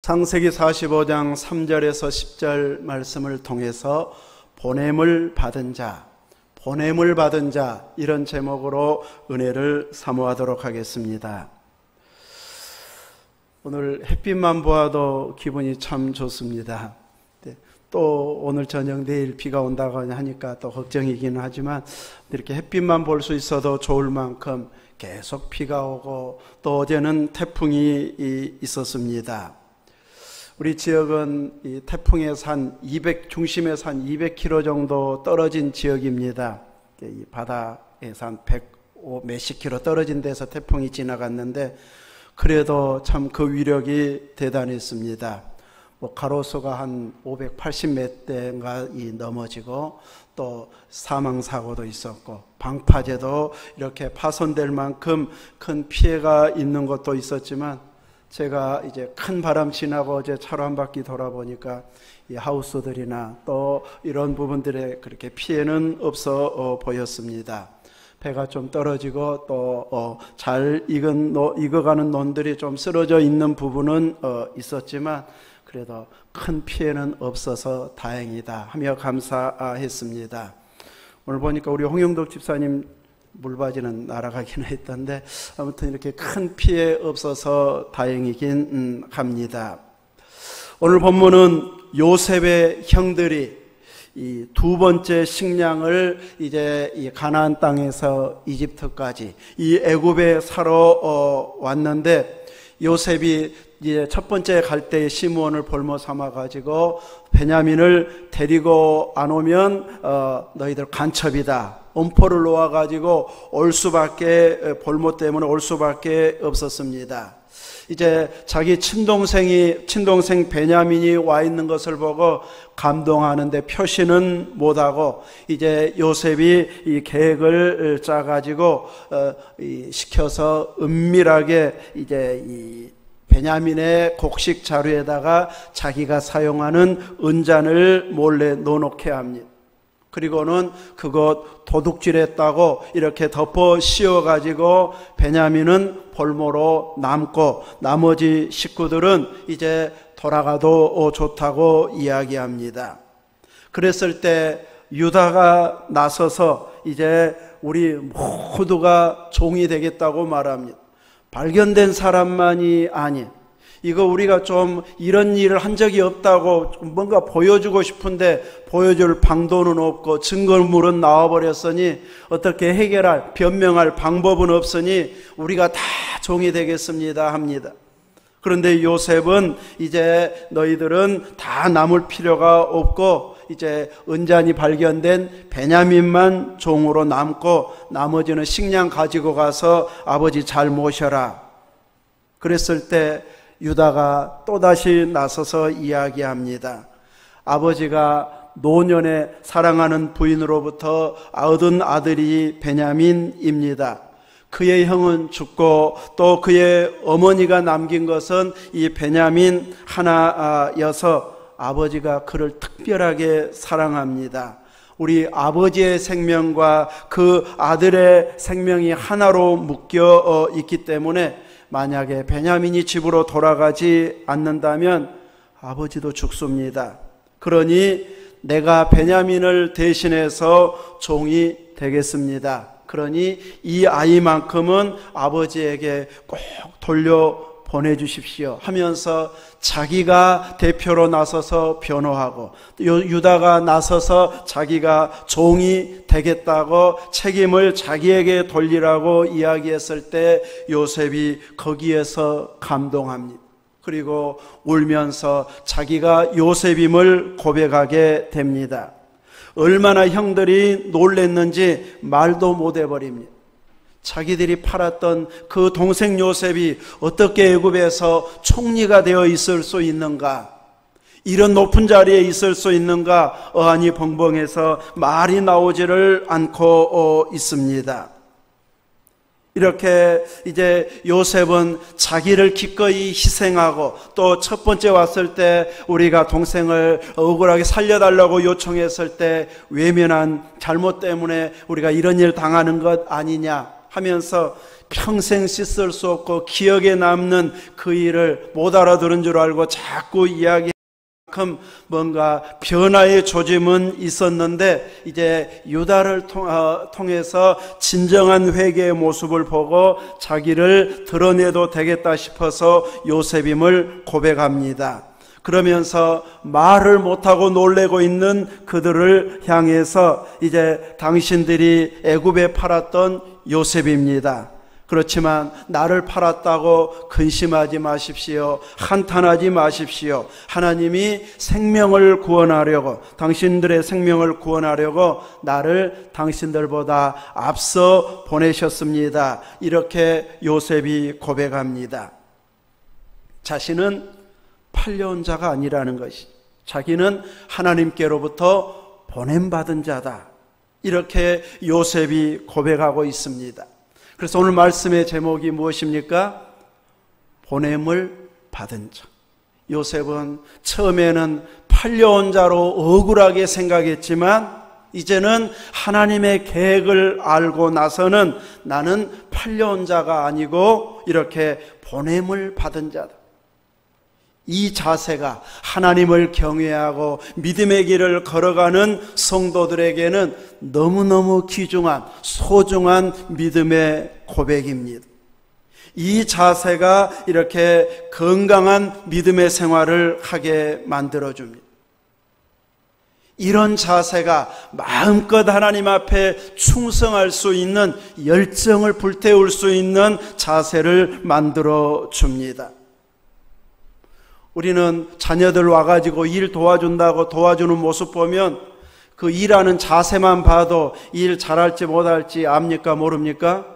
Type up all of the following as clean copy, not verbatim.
창세기 45장 3절에서 10절 말씀을 통해서 보냄을 받은 자, 이런 제목으로 은혜를 사모하도록 하겠습니다. 오늘 햇빛만 보아도 기분이 참 좋습니다. 또 오늘 저녁 내일 비가 온다고 하니까 또 걱정이기는 하지만 이렇게 햇빛만 볼 수 있어도 좋을 만큼 계속 비가 오고 또 어제는 태풍이 있었습니다. 우리 지역은 이 태풍에서 중심에서 한 200km 정도 떨어진 지역입니다. 이 바다에서 한 100 몇십 킬로 떨어진 데서 태풍이 지나갔는데 그래도 참 그 위력이 대단했습니다. 가로수가 한 580 몇 대가 넘어지고 또 사망사고도 있었고 방파제도 이렇게 파손될 만큼 큰 피해가 있는 것도 있었지만 제가 이제 큰 바람 지나고 어제 차로 한 바퀴 돌아보니까 이 하우스들이나 또 이런 부분들에 그렇게 피해는 없어 보였습니다. 배가 좀 떨어지고 또 잘 익어가는 논들이 좀 쓰러져 있는 부분은 있었지만 그래도 큰 피해는 없어서 다행이다 하며 감사했습니다. 오늘 보니까 우리 홍영덕 집사님 물바지는 날아가긴 했던데 아무튼 이렇게 큰 피해 없어서 다행이긴 합니다. 오늘 본문은 요셉의 형들이 이 두 번째 식량을 이제 이 가나안 땅에서 이집트까지 이 애굽에 사러 왔는데 요셉이 이제 첫 번째 갈 때 시므온을 볼모 삼아 가지고 베냐민을 데리고 안 오면 너희들 간첩이다. 엄포를 놓아 가지고 볼모 때문에 올 수밖에 없었습니다. 이제 자기 친동생 베냐민이 와 있는 것을 보고 감동하는데 표시는 못하고 이제 요셉이 이 계획을 짜 가지고 시켜서 은밀하게 이제 이 베냐민의 곡식 자루에다가 자기가 사용하는 은잔을 몰래 넣어놓게 합니다. 그리고는 그것 도둑질했다고 이렇게 덮어 씌워가지고 베냐민은 볼모로 남고 나머지 식구들은 이제 돌아가도 좋다고 이야기합니다. 그랬을 때 유다가 나서서 이제 우리 모두가 종이 되겠다고 말합니다. 발견된 사람만이 아닌 이거 우리가 좀 이런 일을 한 적이 없다고 뭔가 보여주고 싶은데 보여줄 방도는 없고 증거물은 나와버렸으니 어떻게 변명할 방법은 없으니 우리가 다 종이 되겠습니다 합니다. 그런데 요셉은 이제 너희들은 다 남을 필요가 없고 이제 은잔이 발견된 베냐민만 종으로 남고 나머지는 식량 가지고 가서 아버지 잘 모셔라. 그랬을 때 유다가 또다시 나서서 이야기합니다. 아버지가 노년에 사랑하는 부인으로부터 얻은 아들이 베냐민입니다. 그의 형은 죽고 또 그의 어머니가 남긴 것은 이 베냐민 하나여서 아버지가 그를 특별하게 사랑합니다. 우리 아버지의 생명과 그 아들의 생명이 하나로 묶여 있기 때문에 만약에 베냐민이 집으로 돌아가지 않는다면 아버지도 죽습니다. 그러니 내가 베냐민을 대신해서 종이 되겠습니다. 그러니 이 아이만큼은 아버지에게 꼭 보내주십시오 하면서 자기가 대표로 나서서 변호하고 유다가 나서서 자기가 종이 되겠다고 책임을 자기에게 돌리라고 이야기했을 때 요셉이 거기에서 감동합니다. 그리고 울면서 자기가 요셉임을 고백하게 됩니다. 얼마나 형들이 놀랬는지 말도 못해버립니다. 자기들이 팔았던 그 동생 요셉이 어떻게 애굽에서 총리가 되어 있을 수 있는가? 이런 높은 자리에 있을 수 있는가? 어안이 벙벙해서 말이 나오지를 않고 있습니다. 이렇게 이제 요셉은 자기를 기꺼이 희생하고 또 첫 번째 왔을 때 우리가 동생을 억울하게 살려달라고 요청했을 때 외면한 잘못 때문에 우리가 이런 일 당하는 것 아니냐 하면서 평생 씻을 수 없고 기억에 남는 그 일을 못 알아들은 줄 알고 자꾸 이야기할 만큼 뭔가 변화의 조짐은 있었는데, 이제 유다를 통해서 진정한 회개의 모습을 보고 자기를 드러내도 되겠다 싶어서 요셉임을 고백합니다. 그러면서 말을 못하고 놀래고 있는 그들을 향해서 이제 당신들이 애굽에 팔았던 요셉입니다. 그렇지만 나를 팔았다고 근심하지 마십시오. 한탄하지 마십시오. 하나님이 생명을 구원하려고, 당신들의 생명을 구원하려고 나를 당신들보다 앞서 보내셨습니다. 이렇게 요셉이 고백합니다. 자신은 팔려온 자가 아니라는 것이, 자기는 하나님께로부터 보냄받은 자다. 이렇게 요셉이 고백하고 있습니다. 그래서 오늘 말씀의 제목이 무엇입니까? 보냄을 받은 자. 요셉은 처음에는 팔려온 자로 억울하게 생각했지만 이제는 하나님의 계획을 알고 나서는 나는 팔려온 자가 아니고 이렇게 보냄을 받은 자다. 이 자세가 하나님을 경외하고 믿음의 길을 걸어가는 성도들에게는 너무너무 귀중한 소중한 믿음의 고백입니다. 이 자세가 이렇게 건강한 믿음의 생활을 하게 만들어줍니다. 이런 자세가 마음껏 하나님 앞에 충성할 수 있는, 열정을 불태울 수 있는 자세를 만들어줍니다. 우리는 자녀들 와가지고 일 도와준다고 도와주는 모습 보면 그 일하는 자세만 봐도 일 잘할지 못할지 압니까 모릅니까?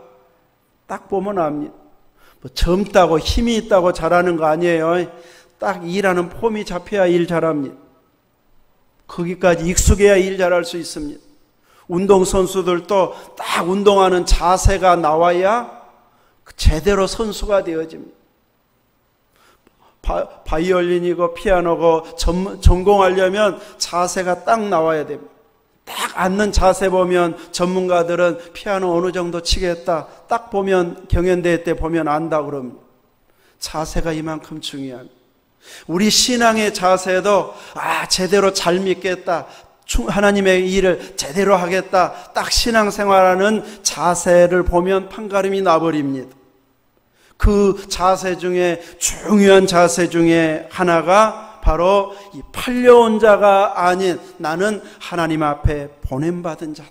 딱 보면 압니다. 뭐 젊다고 힘이 있다고 잘하는 거 아니에요. 딱 일하는 폼이 잡혀야 일 잘합니다. 거기까지 익숙해야 일 잘할 수 있습니다. 운동선수들도 딱 운동하는 자세가 나와야 제대로 선수가 되어집니다. 바이올린이고 피아노고 전공하려면 자세가 딱 나와야 됩니다. 딱 앉는 자세 보면 전문가들은 피아노 어느 정도 치겠다, 딱 보면 경연대회 때 보면 안다 그럽니다. 자세가 이만큼 중요합니다. 우리 신앙의 자세도 제대로 잘 믿겠다, 하나님의 일을 제대로 하겠다, 딱 신앙생활하는 자세를 보면 판가름이 나버립니다. 그 자세 중에 중요한 자세 중에 하나가 바로 이 팔려온 자가 아닌 나는 하나님 앞에 보냄받은 자다.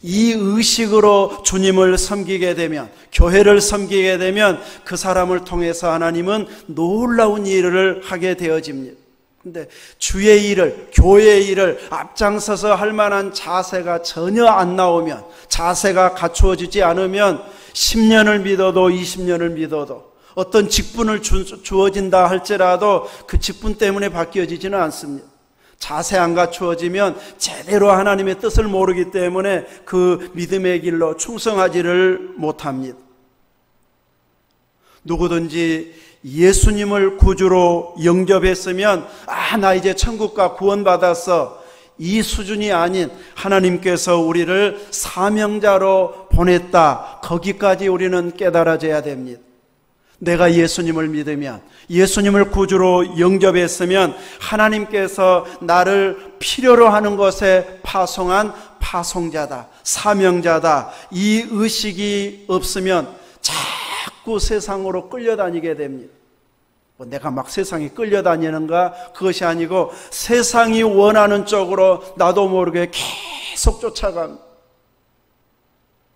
이 의식으로 주님을 섬기게 되면, 교회를 섬기게 되면 그 사람을 통해서 하나님은 놀라운 일을 하게 되어집니다. 근데 주의 일을, 교회의 일을 앞장서서 할 만한 자세가 전혀 안 나오면, 자세가 갖추어지지 않으면 10년을 믿어도 20년을 믿어도 어떤 직분을 주어진다 할지라도 그 직분 때문에 바뀌어지지는 않습니다. 자세 안 갖추어지면 제대로 하나님의 뜻을 모르기 때문에 그 믿음의 길로 충성하지를 못합니다. 누구든지 예수님을 구주로 영접했으면 나 이제 천국가 구원받았어, 이 수준이 아닌 하나님께서 우리를 사명자로 보냈다, 거기까지 우리는 깨달아져야 됩니다. 내가 예수님을 믿으면, 예수님을 구주로 영접했으면 하나님께서 나를 필요로 하는 것에 파송한 파송자다, 사명자다, 이 의식이 없으면 자꾸 세상으로 끌려다니게 됩니다. 내가 막 세상에 끌려다니는가? 그것이 아니고 세상이 원하는 쪽으로 나도 모르게 계속 쫓아갑니다.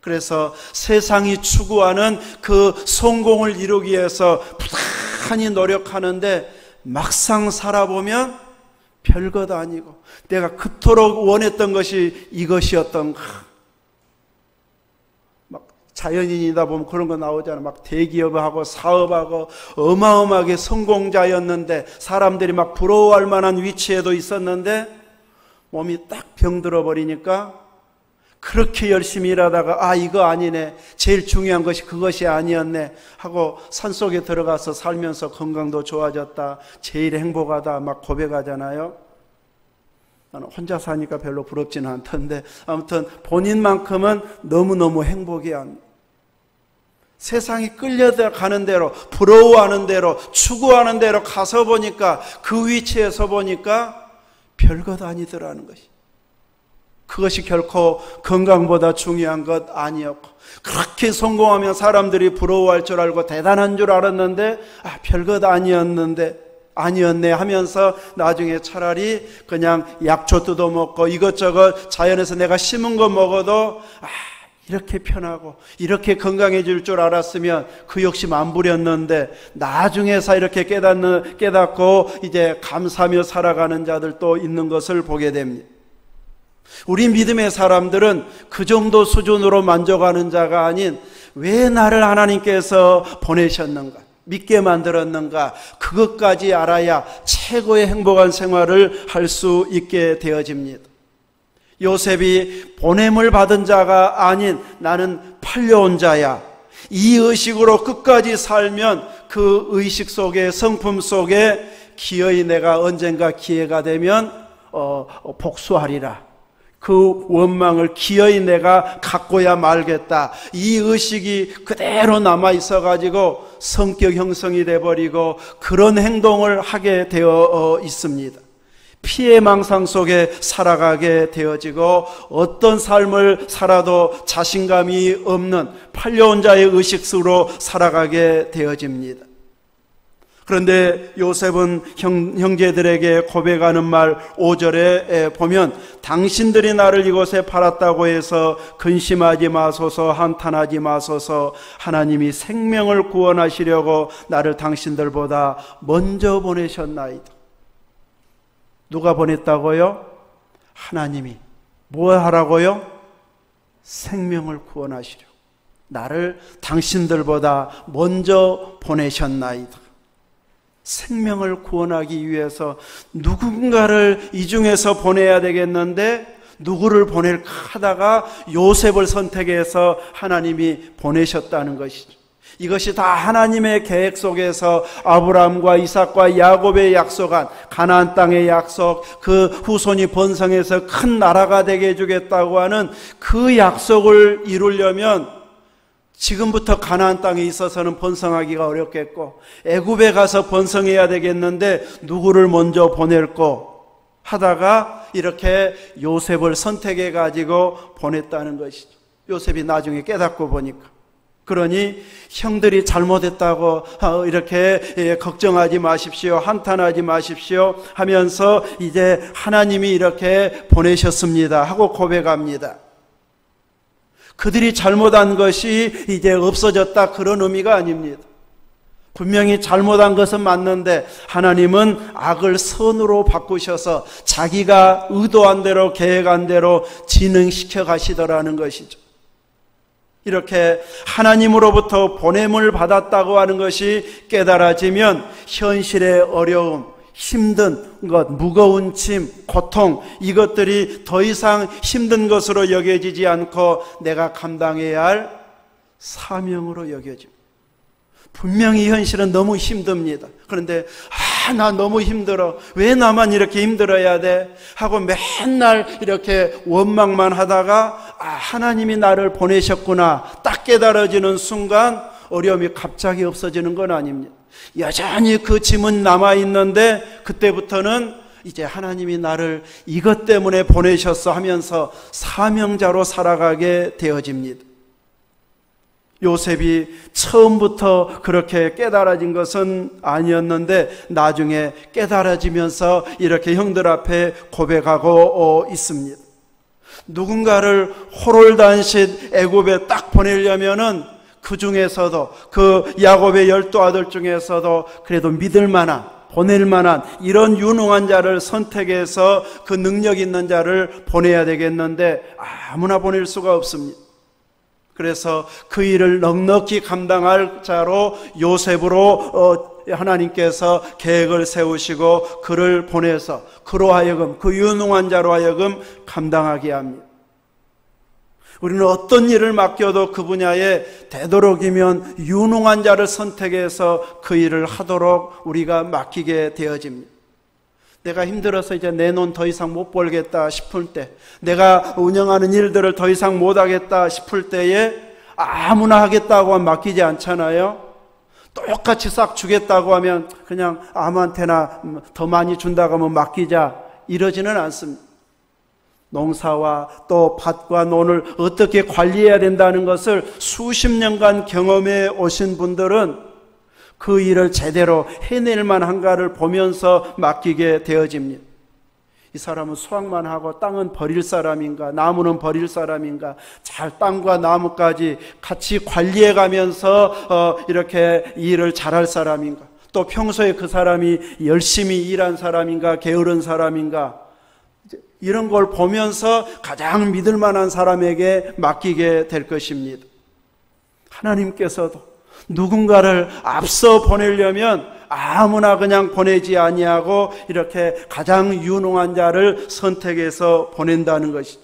그래서 세상이 추구하는 그 성공을 이루기 위해서 부단히 노력하는데 막상 살아보면 별것 아니고 내가 그토록 원했던 것이 이것이었던가. 막 자연인이다 보면 그런 거 나오잖아. 막 대기업하고 사업하고 어마어마하게 성공자였는데 사람들이 막 부러워할 만한 위치에도 있었는데 몸이 딱 병들어 버리니까 그렇게 열심히 일하다가 이거 아니네, 제일 중요한 것이 그것이 아니었네 하고 산속에 들어가서 살면서 건강도 좋아졌다, 제일 행복하다 막 고백하잖아요. 나는 혼자 사니까 별로 부럽지는 않던데 아무튼 본인만큼은 너무너무 행복해야 합니다. 세상이 끌려가는 대로, 부러워하는 대로, 추구하는 대로 가서 보니까, 그 위치에서 보니까 별것 아니더라는 것이. 그것이 결코 건강보다 중요한 것 아니었고, 그렇게 성공하면 사람들이 부러워할 줄 알고 대단한 줄 알았는데, 별것 아니었네 하면서 나중에 차라리 그냥 약초 뜯어먹고 이것저것 자연에서 내가 심은 거 먹어도 이렇게 편하고 이렇게 건강해질 줄 알았으면 그 욕심 안 부렸는데, 나중에서 이렇게 깨닫고 이제 감사하며 살아가는 자들도 있는 것을 보게 됩니다. 우리 믿음의 사람들은 그 정도 수준으로 만족하는 자가 아닌, 왜 나를 하나님께서 보내셨는가, 믿게 만들었는가, 그것까지 알아야 최고의 행복한 생활을 할 수 있게 되어집니다. 요셉이 보냄을 받은 자가 아닌 나는 팔려온 자야, 이 의식으로 끝까지 살면 그 의식 속에, 성품 속에 기어이 내가 언젠가 기회가 되면 복수하리라, 그 원망을 기어이 내가 갖고야 말겠다, 이 의식이 그대로 남아있어가지고 성격 형성이 돼버리고 그런 행동을 하게 되어 있습니다. 피해망상 속에 살아가게 되어지고, 어떤 삶을 살아도 자신감이 없는 팔려온 자의 의식으로 살아가게 되어집니다. 그런데 요셉은 형제들에게 고백하는 말 5절에 보면, 당신들이 나를 이곳에 팔았다고 해서 근심하지 마소서, 한탄하지 마소서, 하나님이 생명을 구원하시려고 나를 당신들보다 먼저 보내셨나이다. 누가 보냈다고요? 하나님이. 뭐 하라고요? 생명을 구원하시려고 나를 당신들보다 먼저 보내셨나이다. 생명을 구원하기 위해서 누군가를 이 중에서 보내야 되겠는데, 누구를 보낼까 하다가 요셉을 선택해서 하나님이 보내셨다는 것이죠. 이것이 다 하나님의 계획 속에서 아브라함과 이삭과 야곱의 약속한 가나안 땅의 약속, 그 후손이 번성해서 큰 나라가 되게 해주겠다고 하는 그 약속을 이루려면 지금부터 가나안 땅에 있어서는 번성하기가 어렵겠고, 애굽에 가서 번성해야 되겠는데 누구를 먼저 보낼고 하다가 이렇게 요셉을 선택해 가지고 보냈다는 것이죠. 요셉이 나중에 깨닫고 보니까. 그러니 형들이 잘못했다고 이렇게 걱정하지 마십시오, 한탄하지 마십시오 하면서 이제 하나님이 이렇게 보내셨습니다 하고 고백합니다. 그들이 잘못한 것이 이제 없어졌다, 그런 의미가 아닙니다. 분명히 잘못한 것은 맞는데 하나님은 악을 선으로 바꾸셔서 자기가 의도한 대로, 계획한 대로 진행시켜 가시더라는 것이죠. 이렇게 하나님으로부터 보냄을 받았다고 하는 것이 깨달아지면 현실의 어려움, 힘든 것, 무거운 짐, 고통, 이것들이 더 이상 힘든 것으로 여겨지지 않고 내가 감당해야 할 사명으로 여겨집니다. 분명히 현실은 너무 힘듭니다. 그런데 나 너무 힘들어, 왜 나만 이렇게 힘들어야 돼? 하고 맨날 이렇게 원망만 하다가 하나님이 나를 보내셨구나 딱 깨달아지는 순간 어려움이 갑자기 없어지는 건 아닙니다. 여전히 그 짐은 남아있는데 그때부터는 이제 하나님이 나를 이것 때문에 보내셨어 하면서 사명자로 살아가게 되어집니다. 요셉이 처음부터 그렇게 깨달아진 것은 아니었는데 나중에 깨달아지면서 이렇게 형들 앞에 고백하고 있습니다. 누군가를 호롤단신 애굽에 딱 보내려면은 그 중에서도, 그 야곱의 12아들 중에서도 그래도 믿을 만한, 보낼 만한 이런 유능한 자를 선택해서 그 능력 있는 자를 보내야 되겠는데 아무나 보낼 수가 없습니다. 그래서 그 일을 넉넉히 감당할 자로 요셉으로 하나님께서 계획을 세우시고 그를 보내서 그로 하여금, 그 유능한 자로 하여금 감당하게 합니다. 우리는 어떤 일을 맡겨도 그 분야에 되도록이면 유능한 자를 선택해서 그 일을 하도록 우리가 맡기게 되어집니다. 내가 힘들어서 이제 내 돈 더 이상 못 벌겠다 싶을 때, 내가 운영하는 일들을 더 이상 못하겠다 싶을 때에 아무나 하겠다고 하면 맡기지 않잖아요. 똑같이 싹 주겠다고 하면 그냥 아무한테나 더 많이 준다고 하면 맡기자, 이러지는 않습니다. 농사와 또 밭과 논을 어떻게 관리해야 된다는 것을 수십 년간 경험해 오신 분들은 그 일을 제대로 해낼 만한가를 보면서 맡기게 되어집니다. 이 사람은 수확만 하고 땅은 버릴 사람인가, 나무는 버릴 사람인가, 잘 땅과 나무까지 같이 관리해 가면서 이렇게 일을 잘할 사람인가, 또 평소에 그 사람이 열심히 일한 사람인가, 게으른 사람인가, 이런 걸 보면서 가장 믿을 만한 사람에게 맡기게 될 것입니다. 하나님께서도 누군가를 앞서 보내려면 아무나 그냥 보내지 아니하고 이렇게 가장 유능한 자를 선택해서 보낸다는 것이죠.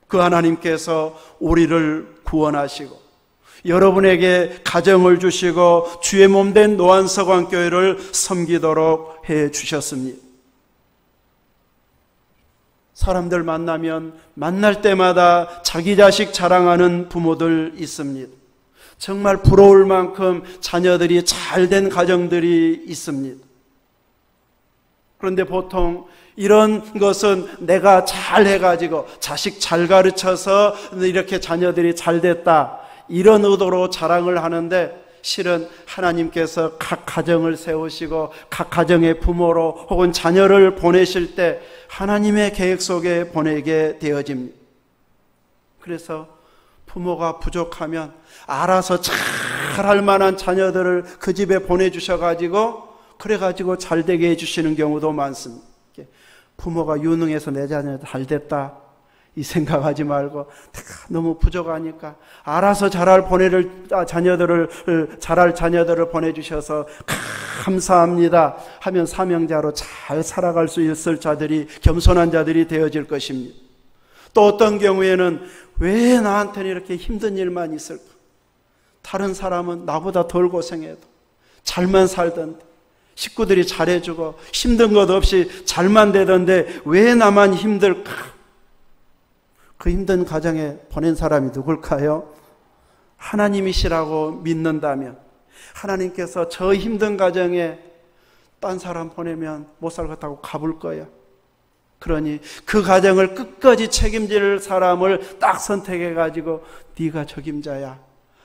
그 하나님께서 우리를 구원하시고 여러분에게 가정을 주시고 주의 몸된 노안서광교회를 섬기도록 해 주셨습니다. 사람들 만나면 만날 때마다 자기 자식 자랑하는 부모들 있습니다. 정말 부러울 만큼 자녀들이 잘된 가정들이 있습니다. 그런데 보통 이런 것은 내가 잘 해가지고 자식 잘 가르쳐서 이렇게 자녀들이 잘 됐다, 이런 의도로 자랑을 하는데, 실은 하나님께서 각 가정을 세우시고 각 가정의 부모로 혹은 자녀를 보내실 때 하나님의 계획 속에 보내게 되어집니다. 그래서 부모가 부족하면 알아서 잘할 만한 자녀들을 그 집에 보내주셔가지고 그래가지고 잘되게 해주시는 경우도 많습니다. 부모가 유능해서 내 자녀 잘됐다 이 생각하지 말고 너무 부족하니까 알아서 잘할 자녀들을 보내주셔서 감사합니다 하면 사명자로 잘 살아갈 수 있을 자들이, 겸손한 자들이 되어질 것입니다. 또 어떤 경우에는 왜 나한테는 이렇게 힘든 일만 있을까? 다른 사람은 나보다 덜 고생해도 잘만 살던데, 식구들이 잘해주고 힘든 것 없이 잘만 되던데 왜 나만 힘들까? 그 힘든 가정에 보낸 사람이 누굴까요? 하나님이시라고 믿는다면 하나님께서 저 힘든 가정에 딴 사람 보내면 못 살겠다고 가볼 거야. 그러니 그 가정을 끝까지 책임질 사람을 딱 선택해가지고 네가 적임자야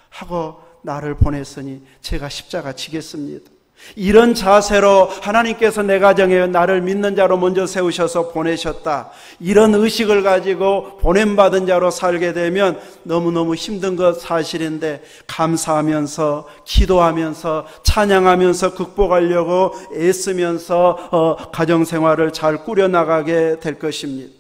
하고 나를 보냈으니 제가 십자가 지겠습니다. 이런 자세로 하나님께서 내 가정에 나를 믿는 자로 먼저 세우셔서 보내셨다, 이런 의식을 가지고 보냄받은 자로 살게 되면 너무너무 힘든 것 사실인데 감사하면서 기도하면서 찬양하면서 극복하려고 애쓰면서 가정생활을 잘 꾸려나가게 될 것입니다.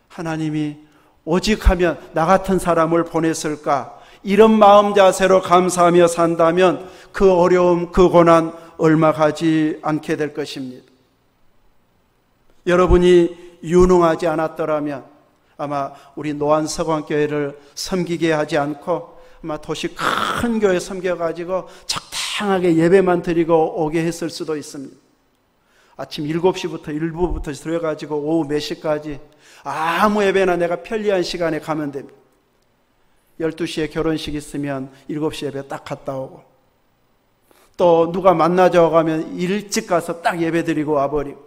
하나님이 오직 하면 나 같은 사람을 보냈을까, 이런 마음 자세로 감사하며 산다면 그 어려움, 그 고난 얼마 가지 않게 될 것입니다. 여러분이 유능하지 않았더라면 아마 우리 노안서광교회를 섬기게 하지 않고 아마 도시 큰 교회 섬겨가지고 적당하게 예배만 드리고 오게 했을 수도 있습니다. 아침 7시부터 일부부터 들어가지고 오후 몇 시까지 아무 예배나 내가 편리한 시간에 가면 됩니다. 12시에 결혼식 있으면 7시 예배 딱 갔다 오고, 또 누가 만나자고 가면 일찍 가서 딱 예배 드리고 와버리고,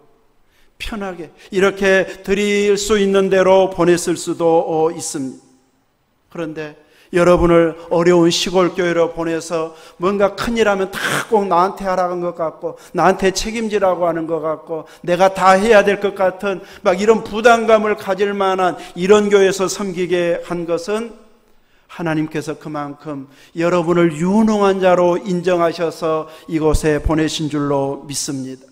편하게 이렇게 드릴 수 있는 대로 보냈을 수도 있습니다. 그런데 여러분을 어려운 시골 교회로 보내서 뭔가 큰일 하면 다 꼭 나한테 하라는 것 같고 나한테 책임지라고 하는 것 같고 내가 다 해야 될 것 같은 막 이런 부담감을 가질 만한 이런 교회에서 섬기게 한 것은 하나님께서 그만큼 여러분을 유능한 자로 인정하셔서 이곳에 보내신 줄로 믿습니다.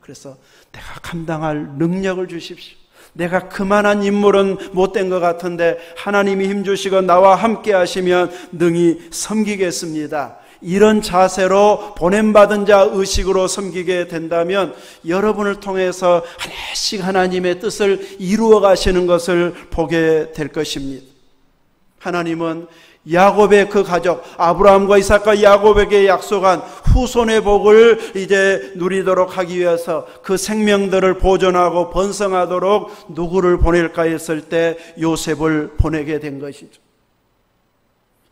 그래서 내가 감당할 능력을 주십시오. 내가 그만한 인물은 못된 것 같은데 하나님이 힘주시고 나와 함께 하시면 능히 섬기겠습니다. 이런 자세로 보냄받은 자 의식으로 섬기게 된다면 여러분을 통해서 하나씩 하나님의 뜻을 이루어 가시는 것을 보게 될 것입니다. 하나님은 야곱의 그 가족 아브라함과 이삭과 야곱에게 약속한 후손의 복을 이제 누리도록 하기 위해서 그 생명들을 보존하고 번성하도록 누구를 보낼까 했을 때 요셉을 보내게 된 것이죠.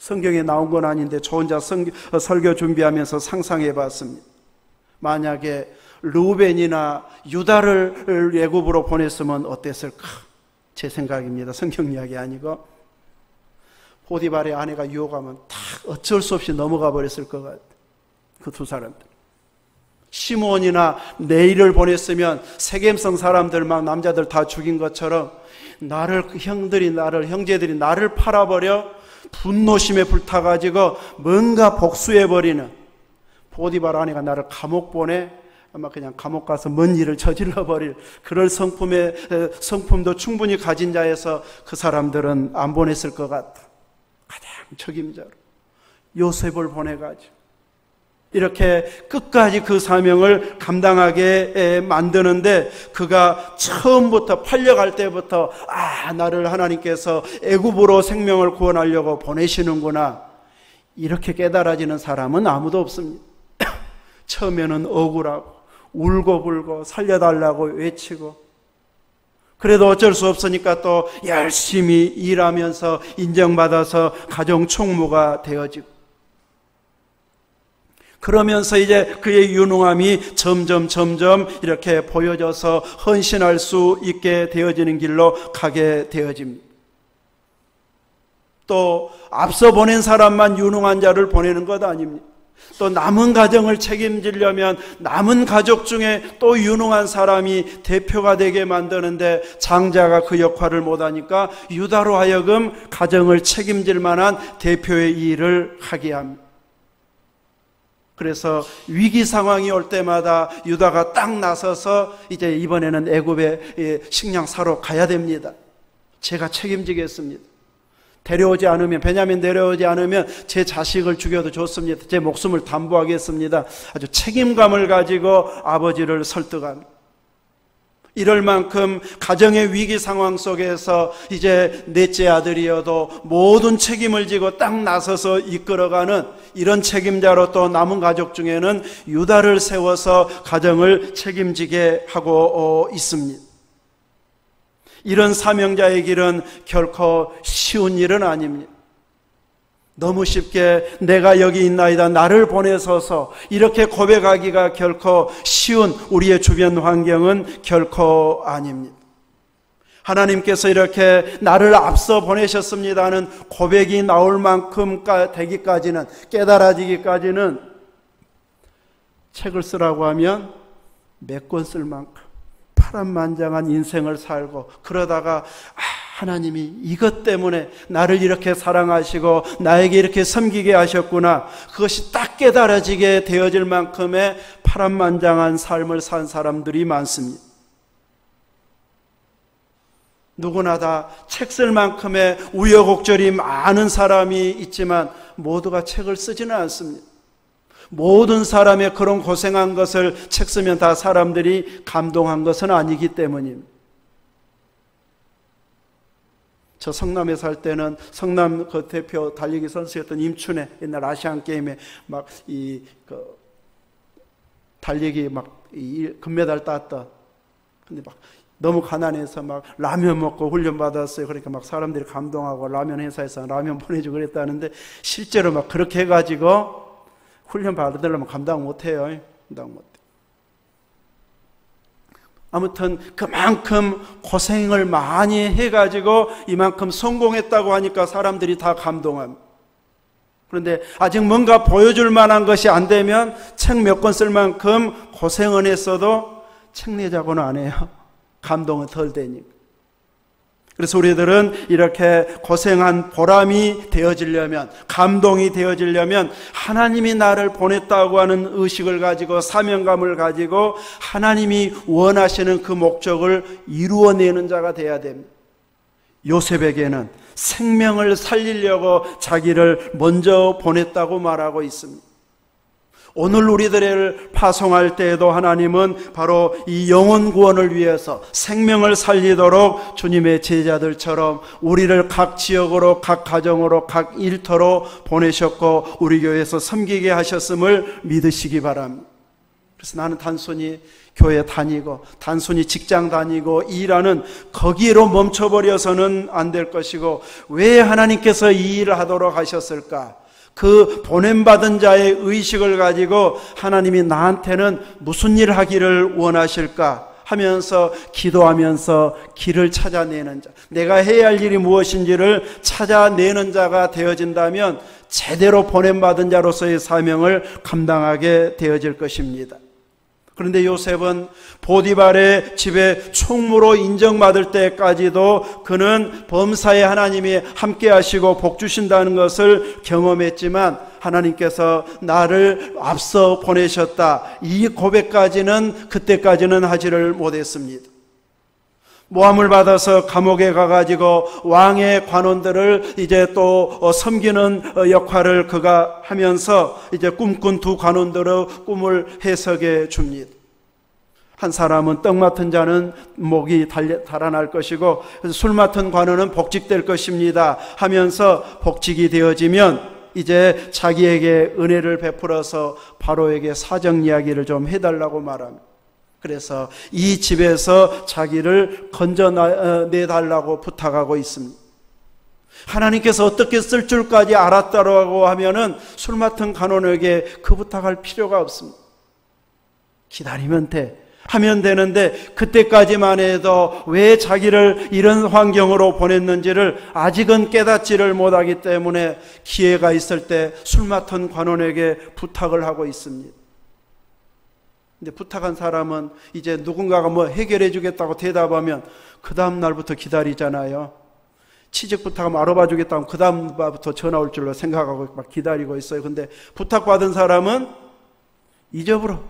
성경에 나온 건 아닌데 저 혼자 설교 준비하면서 상상해 봤습니다. 만약에 르우벤이나 유다를 애굽으로 보냈으면 어땠을까? 제 생각입니다. 성경 이야기 아니고. 보디발의 아내가 유혹하면 다 어쩔 수 없이 넘어가 버렸을 것 같아요. 그 두 사람들. 시므온이나 네일을 보냈으면 세겜성 사람들 막 남자들 다 죽인 것처럼 형제들이 나를 팔아버려 분노심에 불타가지고 뭔가 복수해버리는, 보디발 아내가 나를 감옥 보내 아마 그냥 감옥 가서 뭔 일을 저질러 버릴 그럴 성품도 충분히 가진 자에서 그 사람들은 안 보냈을 것 같다. 가장 책임자로 요셉을 보내가지고 이렇게 끝까지 그 사명을 감당하게 만드는데, 그가 처음부터 팔려갈 때부터 나를 하나님께서 애굽으로 생명을 구원하려고 보내시는구나, 이렇게 깨달아지는 사람은 아무도 없습니다. 처음에는 억울하고 울고불고 살려달라고 외치고, 그래도 어쩔 수 없으니까 또 열심히 일하면서 인정받아서 가정 총무가 되어지고, 그러면서 이제 그의 유능함이 점점 이렇게 보여져서 헌신할 수 있게 되어지는 길로 가게 되어집니다. 또 앞서 보낸 사람만 유능한 자를 보내는 것 아닙니다. 또 남은 가정을 책임지려면 남은 가족 중에 또 유능한 사람이 대표가 되게 만드는데, 장자가 그 역할을 못하니까 유다로 하여금 가정을 책임질 만한 대표의 일을 하게 합니다. 그래서 위기 상황이 올 때마다 유다가 딱 나서서 이제 이번에는 애굽에 식량 사러 가야 됩니다. 제가 책임지겠습니다. 베냐민 데려오지 않으면 제 자식을 죽여도 좋습니다. 제 목숨을 담보하겠습니다. 아주 책임감을 가지고 아버지를 설득합니다. 이럴 만큼 가정의 위기 상황 속에서 이제 넷째 아들이어도 모든 책임을 지고 딱 나서서 이끌어가는 이런 책임자로 또 남은 가족 중에는 유다를 세워서 가정을 책임지게 하고 있습니다. 이런 사명자의 길은 결코 쉬운 일은 아닙니다. 너무 쉽게 내가 여기 있나이다, 나를 보내소서, 이렇게 고백하기가 결코 쉬운 우리의 주변 환경은 결코 아닙니다. 하나님께서 이렇게 나를 앞서 보내셨습니다 하는 고백이 나올 만큼 되기까지는, 깨달아지기까지는 책을 쓰라고 하면 몇 권 쓸 만큼 파란만장한 인생을 살고, 그러다가 하나님이 이것 때문에 나를 이렇게 사랑하시고 나에게 이렇게 섬기게 하셨구나, 그것이 딱 깨달아지게 되어질 만큼의 파란만장한 삶을 산 사람들이 많습니다. 누구나 다 책 쓸 만큼의 우여곡절이 많은 사람이 있지만 모두가 책을 쓰지는 않습니다. 모든 사람의 그런 고생한 것을 책 쓰면 다 사람들이 감동한 것은 아니기 때문입니다. 저 성남에 살 때는 성남 그 대표 달리기 선수였던 임춘애, 옛날 아시안 게임에 막 달리기 금메달 땄던, 근데 막 너무 가난해서 막 라면 먹고 훈련 받았어요. 그러니까 막 사람들이 감동하고 라면 회사에서 라면 보내주고 그랬다는데, 실제로 막 그렇게 해가지고 훈련 받으려면 감당 못해요. 감당 못해. 아무튼 그만큼 고생을 많이 해가지고 이만큼 성공했다고 하니까 사람들이 다 감동합니다. 그런데 아직 뭔가 보여줄 만한 것이 안 되면 책 몇 권 쓸 만큼 고생은 했어도 책 내자고는 안 해요. 감동은 덜 되니까. 그래서 우리들은 이렇게 고생한 보람이 되어지려면, 감동이 되어지려면 하나님이 나를 보냈다고 하는 의식을 가지고, 사명감을 가지고 하나님이 원하시는 그 목적을 이루어내는 자가 되어야 됩니다. 요셉에게는 생명을 살리려고 자기를 먼저 보냈다고 말하고 있습니다. 오늘 우리들을 파송할 때에도 하나님은 바로 이 영혼 구원을 위해서 생명을 살리도록 주님의 제자들처럼 우리를 각 지역으로, 각 가정으로, 각 일터로 보내셨고 우리 교회에서 섬기게 하셨음을 믿으시기 바랍니다. 그래서 나는 단순히 교회 다니고 단순히 직장 다니고 일하는 거기로 멈춰버려서는 안 될 것이고, 왜 하나님께서 이 일을 하도록 하셨을까? 그 보냄받은 자의 의식을 가지고 하나님이 나한테는 무슨 일 하기를 원하실까 하면서 기도하면서 길을 찾아내는 자, 내가 해야 할 일이 무엇인지를 찾아내는 자가 되어진다면 제대로 보냄받은 자로서의 사명을 감당하게 되어질 것입니다. 그런데 요셉은 보디발의 집에 총무로 인정받을 때까지도 그는 범사에 하나님이 함께 하시고 복 주신다는 것을 경험했지만, 하나님께서 나를 앞서 보내셨다, 이 고백까지는 그때까지는 하지를 못했습니다. 모함을 받아서 감옥에 가가지고 왕의 관원들을 이제 또 섬기는 역할을 그가 하면서 이제 꿈꾼 두 관원들의 꿈을 해석해 줍니다. 한 사람은 떡 맡은 자는 목이 달아날 것이고 술 맡은 관원은 복직될 것입니다 하면서 복직이 되어지면 이제 자기에게 은혜를 베풀어서 바로에게 사정 이야기를 좀 해달라고 말합니다. 그래서 이 집에서 자기를 건져내달라고 부탁하고 있습니다. 하나님께서 어떻게 쓸 줄까지 알았다고 하면은 술 맡은 간원에게 그 부탁할 필요가 없습니다. 기다리면 하면 되는데, 그때까지만 해도 왜 자기를 이런 환경으로 보냈는지를 아직은 깨닫지를 못하기 때문에 기회가 있을 때 술 맡은 관원에게 부탁을 하고 있습니다. 근데 부탁한 사람은 이제 누군가가 뭐 해결해 주겠다고 대답하면 그 다음 날부터 기다리잖아요. 취직 부탁하면 알아봐 주겠다고 그 다음 날부터 전화 올 줄로 생각하고 막 기다리고 있어요. 근데 부탁받은 사람은 잊어버려.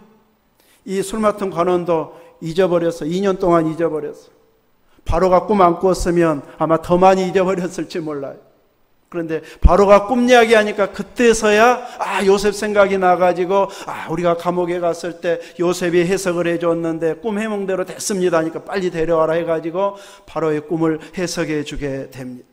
이 술 맡은 관원도 잊어버렸어. 2년 동안 잊어버렸어. 바로가 꿈 안 꿨으면 아마 더 많이 잊어버렸을지 몰라요. 그런데 바로가 꿈 이야기 하니까 그때서야 요셉 생각이 나가지고 우리가 감옥에 갔을 때 요셉이 해석을 해줬는데 꿈 해몽대로 됐습니다 하니까 빨리 데려와라 해가지고 바로의 꿈을 해석해 주게 됩니다.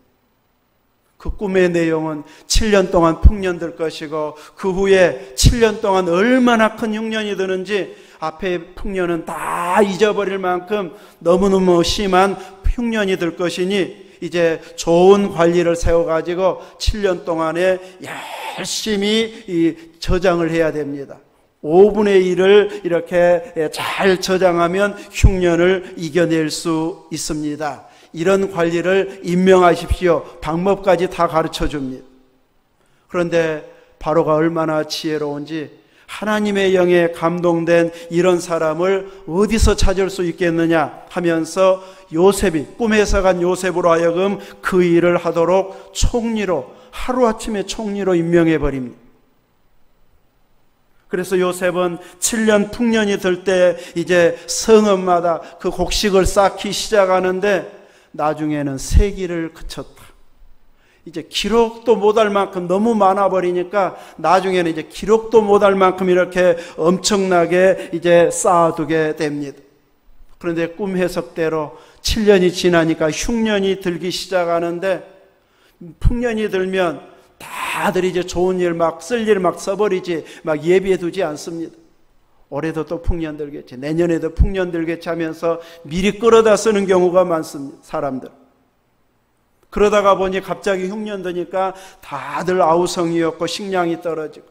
그 꿈의 내용은 7년 동안 풍년될 것이고 그 후에 7년 동안 얼마나 큰 흉년이 드는지 앞에 풍년은 다 잊어버릴 만큼 너무너무 심한 흉년이 들 것이니 이제 좋은 관리를 세워가지고 7년 동안에 열심히 저장을 해야 됩니다. 5분의 1을 이렇게 잘 저장하면 흉년을 이겨낼 수 있습니다. 이런 관리를 임명하십시오. 방법까지 다 가르쳐 줍니다. 그런데 바로가 얼마나 지혜로운지, 하나님의 영에 감동된 이런 사람을 어디서 찾을 수 있겠느냐 하면서 요셉이, 꿈에서 간 요셉으로 하여금 그 일을 하도록 총리로, 하루아침에 총리로 임명해 버립니다. 그래서 요셉은 7년 풍년이 들 때 이제 성읍마다 그 곡식을 쌓기 시작하는데 나중에는 세기를 그쳤다. 이제 기록도 못할 만큼 너무 많아버리니까 나중에는 이제 기록도 못할 만큼 이렇게 엄청나게 이제 쌓아두게 됩니다. 그런데 꿈 해석대로 7년이 지나니까 흉년이 들기 시작하는데, 풍년이 들면 다들 이제 좋은 일 막 쓸 일 막 써버리지 막 예비해 두지 않습니다. 올해도 또 풍년 들겠지, 내년에도 풍년 들겠지 하면서 미리 끌어다 쓰는 경우가 많습니다. 사람들. 그러다가 보니 갑자기 흉년 드니까 다들 아우성이었고 식량이 떨어지고,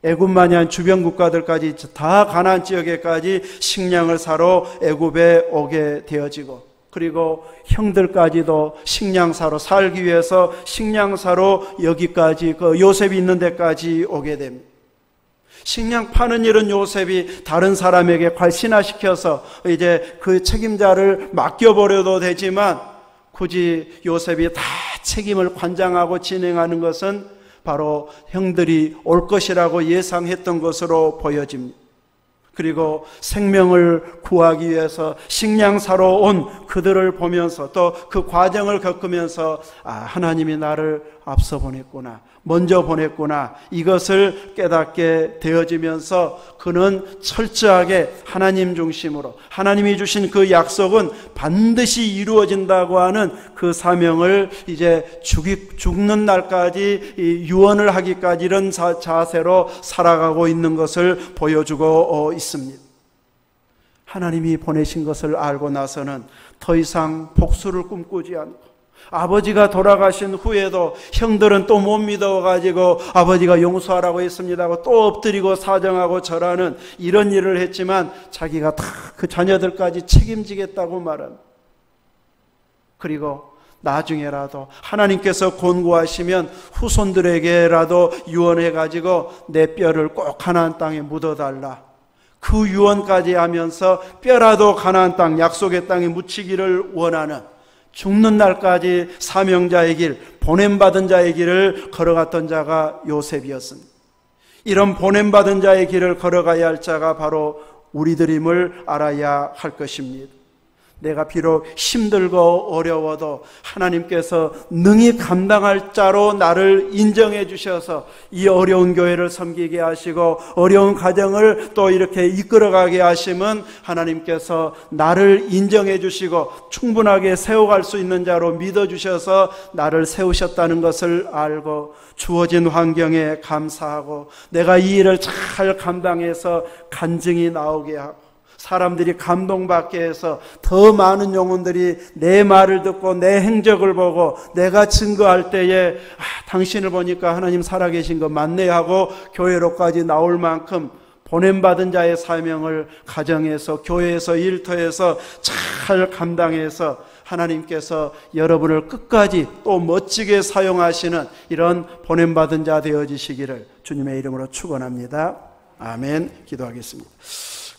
애굽만이 한 주변 국가들까지 다 가나안 지역에까지 식량을 사러 애굽에 오게 되어지고, 그리고 형들까지도 식량 사러 살기 위해서 식량 사러 여기까지 그 요셉이 있는 데까지 오게 됩니다. 식량 파는 일은 요셉이 다른 사람에게 괄신화시켜서 이제 그 책임자를 맡겨버려도 되지만, 굳이 요셉이 다 책임을 관장하고 진행하는 것은 바로 형들이 올 것이라고 예상했던 것으로 보여집니다. 그리고 생명을 구하기 위해서 식량 사러 온 그들을 보면서 또 그 과정을 겪으면서 하나님이 나를 앞서 보냈구나, 먼저 보냈구나, 이것을 깨닫게 되어지면서 그는 철저하게 하나님 중심으로, 하나님이 주신 그 약속은 반드시 이루어진다고 하는 그 사명을 이제 죽는 날까지 유언을 하기까지 이런 자세로 살아가고 있는 것을 보여주고 있습니다. 있습니다. 하나님이 보내신 것을 알고 나서는 더 이상 복수를 꿈꾸지 않고, 아버지가 돌아가신 후에도 형들은 또 못 믿어가지고 아버지가 용서하라고 했습니다 하고 또 엎드리고 사정하고 절하는 이런 일을 했지만 자기가 다 그 자녀들까지 책임지겠다고 말합니다. 그리고 나중에라도 하나님께서 권고하시면 후손들에게라도 유언해가지고 내 뼈를 꼭 가나안 땅에 묻어달라, 그 유언까지 하면서 뼈라도 가나안 땅, 약속의 땅에 묻히기를 원하는, 죽는 날까지 사명자의 길, 보냄받은 자의 길을 걸어갔던 자가 요셉이었습니다. 이런 보냄받은 자의 길을 걸어가야 할 자가 바로 우리들임을 알아야 할 것입니다. 내가 비록 힘들고 어려워도 하나님께서 능히 감당할 자로 나를 인정해 주셔서 이 어려운 교회를 섬기게 하시고 어려운 가정을 또 이렇게 이끌어가게 하심은 하나님께서 나를 인정해 주시고 충분하게 세워갈 수 있는 자로 믿어주셔서 나를 세우셨다는 것을 알고 주어진 환경에 감사하고 내가 이 일을 잘 감당해서 간증이 나오게 하고 사람들이 감동받게 해서 더 많은 영혼들이 내 말을 듣고 내 행적을 보고 내가 증거할 때에 당신을 보니까 하나님 살아계신 거 맞네 하고 교회로까지 나올 만큼 보냄받은 자의 사명을 가정에서 교회에서 일터에서 잘 감당해서 하나님께서 여러분을 끝까지 또 멋지게 사용하시는 이런 보냄받은 자 되어지시기를 주님의 이름으로 축원합니다. 아멘. 기도하겠습니다.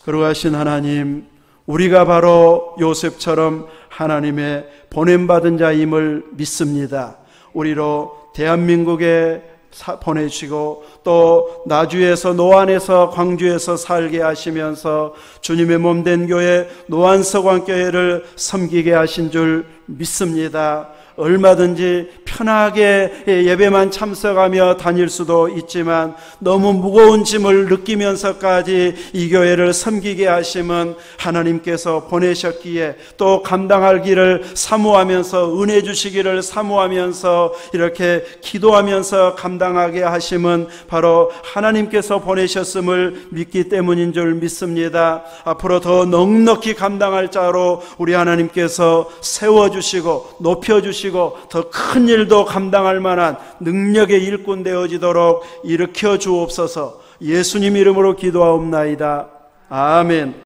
거룩하신 하나님, 우리가 바로 요셉처럼 하나님의 보냄받은 자임을 믿습니다. 우리로 대한민국에 보내시고 또 나주에서 노안에서 광주에서 살게 하시면서 주님의 몸된 교회 노안서광교회를 섬기게 하신 줄 믿습니다. 얼마든지 편하게 예배만 참석하며 다닐 수도 있지만 너무 무거운 짐을 느끼면서까지 이 교회를 섬기게 하심은 하나님께서 보내셨기에 또 감당할 길을 사모하면서 은혜 주시기를 사모하면서 이렇게 기도하면서 감당하게 하심은 바로 하나님께서 보내셨음을 믿기 때문인 줄 믿습니다. 앞으로 더 넉넉히 감당할 자로 우리 하나님께서 세워주시고 높여주시고 더 큰 일도 감당할 만한 능력의 일꾼 되어지도록 일으켜 주옵소서. 예수님 이름으로 기도하옵나이다. 아멘.